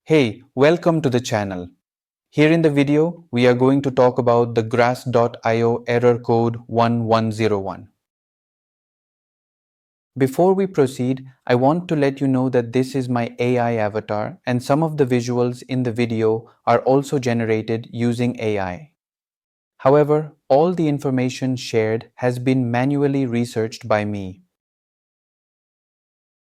Hey, welcome to the channel. Here in the video, we are going to talk about the Grass.io error code 1101. Before we proceed, I want to let you know that this is my AI avatar and some of the visuals in the video are also generated using AI. However, all the information shared has been manually researched by me.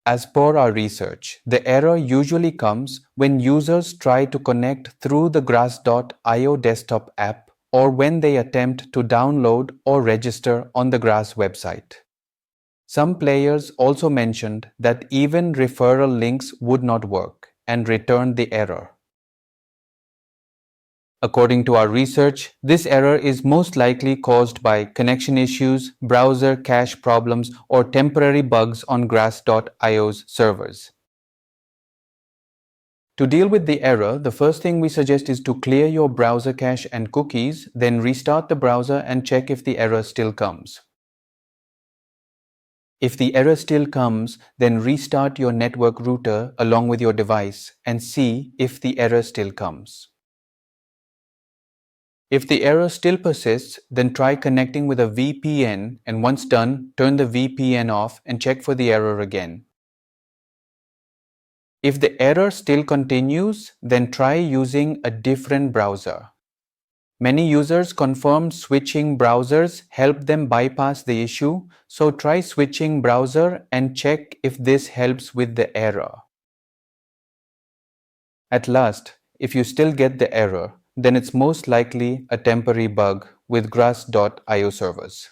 As per our research, the error usually comes when users try to connect through the Grass.io desktop app or when they attempt to download or register on the Grass website. Some players also mentioned that even referral links would not work and returned the error. According to our research, this error is most likely caused by connection issues, browser cache problems, or temporary bugs on Grass.io's servers. To deal with the error, the first thing we suggest is to clear your browser cache and cookies, then restart the browser and check if the error still comes. If the error still comes, then restart your network router along with your device and see if the error still comes. If the error still persists, then try connecting with a VPN and once done, turn the VPN off and check for the error again. If the error still continues, then try using a different browser. Many users confirm switching browsers help them bypass the issue, so try switching browser and check if this helps with the error. At last, if you still get the error, then it's most likely a temporary bug with Grass.io servers.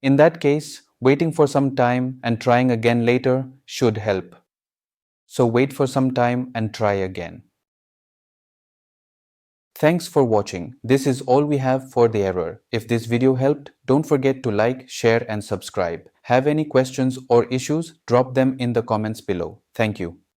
In that case, waiting for some time and trying again later should help. So wait for some time and try again. Thanks for watching. This is all we have for the error. If this video helped, don't forget to like, share and subscribe. Have any questions or issues? Drop them in the comments below. Thank you.